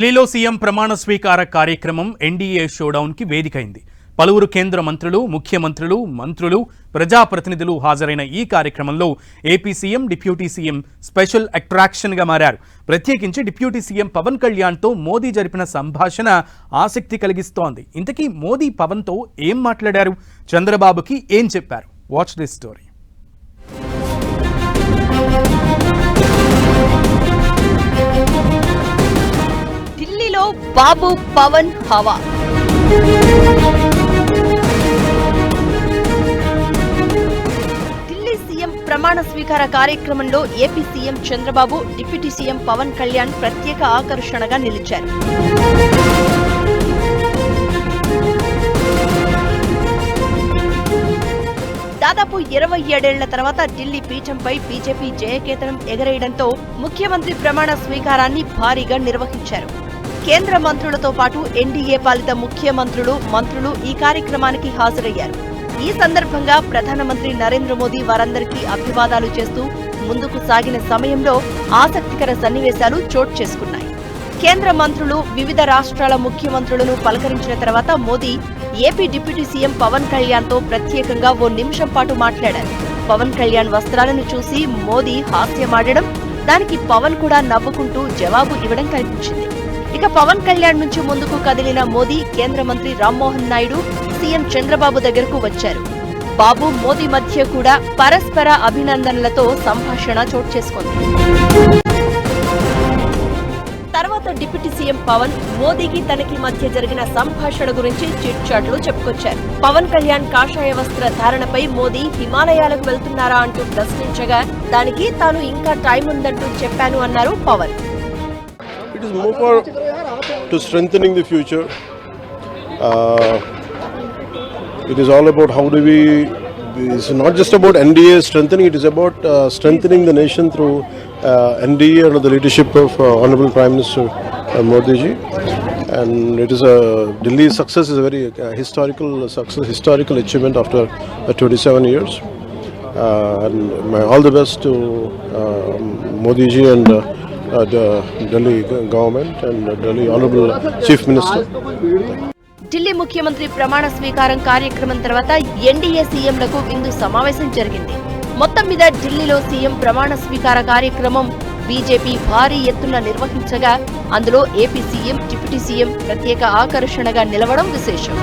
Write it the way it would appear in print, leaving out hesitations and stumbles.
ఢిల్లీలో సీఎం ప్రమాణ స్వీకార కార్యక్రమం ఎన్డీఏ షోడౌన్ కి వేదికైంది. పలువురు కేంద్ర మంత్రులు, ముఖ్యమంత్రులు, మంత్రులు, ప్రజాప్రతినిధులు హాజరైన ఈ కార్యక్రమంలో AP CM, deputy CM special attraction గా మారారు. ప్రత్యేకించి డిప్యూటీ సీఎం పవన్ కళ్యాణ్ తో మోదీ జరిపిన సంభాషణ ఆసక్తి కలిగిస్తోంది. ఇంతకీ మోదీ పవన్ తో ఏం మాట్లాడారు, చంద్రబాబుకి ఏం చెప్పారు? Watch this story. ఢిల్లీలో బాబు పవన్ హవా. ఢిల్లీ సీఎం ప్రమాణ స్వీకార కార్యక్రమంలో AP CM Chandrababu, deputy CM Pawan Kalyan ప్రత్యేక ఆకర్షణగా నిలిచారు. దాదాపు 27 ఏళ్ల తర్వాత ఢిల్లీ పీఠంపై బీజేపీ జయకేతనం ఎగరేయడంతో ముఖ్యమంత్రి ప్రమాణ స్వీకారాన్ని భారీగా నిర్వహించారు. కేంద్ర మంత్రులతో పాటు ఎన్డీఏ పాలిత ముఖ్యమంత్రులు, మంత్రులు ఈ కార్యక్రమానికి హాజరయ్యారు. ఈ సందర్భంగా ప్రధానమంత్రి నరేంద్ర మోదీ వారందరికీ అభివాదాలు చేస్తూ ముందుకు సాగిన సమయంలో ఆసక్తికర సన్నివేశాలు చోటు చేసుకున్నాయి. కేంద్ర మంత్రులు, వివిధ రాష్ట్రాల ముఖ్యమంత్రులను పలకరించిన తర్వాత Modi AP deputy CM Pawan Kalyan తో ప్రత్యేకంగా ఓ నిమిషం పాటు మాట్లాడారు. పవన్ కళ్యాణ్ వస్త్రాలను చూసి మోదీ హాస్యమాడడం, దానికి పవన్ కూడా నవ్వుకుంటూ జవాబు ఇవ్వడం కనిపించింది. ఇక పవన్ కళ్యాణ్ నుంచి ముందుకు కదిలిన మోదీ కేంద్ర మంత్రి రామ్మోహన్ నాయుడు, సీఎం చంద్రబాబు దగ్గరకు వచ్చారు. బాబు, మోదీ మధ్య కూడా పరస్పర అభినందనలతో సంభాషణ చోటు చేసుకుంది. తర్వాత డిప్యూటీ సీఎం పవన్ మోదీకి తనకి మధ్య జరిగిన సంభాషణ గురించి చిట్ చాట్లు చెప్పుకొచ్చారు. పవన్ కళ్యాణ్ కాషాయ వస్త్ర ధారణపై మోదీ హిమాలయాలకు వెళ్తున్నారా అంటూ ప్రశ్నించగా దానికి తాను ఇంకా టైం ఉందంటూ చెప్పాను అన్నారు Pawan. It is more for to strengthening the future. It is all about how do we. It's not just about NDA strengthening. It is about strengthening the nation through NDA under the leadership of Honorable Prime Minister Modi ji. And it is Delhi's success is a very historical success, historical achievement after 27 years. And all the best to Modi ji and the Delhi government and Delhi Honorable Chief Minister. Delhi ముఖ్యమంత్రి ప్రమాణ స్వీకారం కార్యక్రమం తర్వాత NDA సీఎంలకు విందు సమావేశం జరిగింది. మొత్తం మీద ఢిల్లీలో సీఎం ప్రమాణ స్వీకార కార్యక్రమం బీజేపీ భారీ ఎత్తున నిర్వహించగా అందులో ఏపీ సీఎం, డిప్యూటీ సీఎం ప్రత్యేక ఆకర్షణగా నిలవడం విశేషం.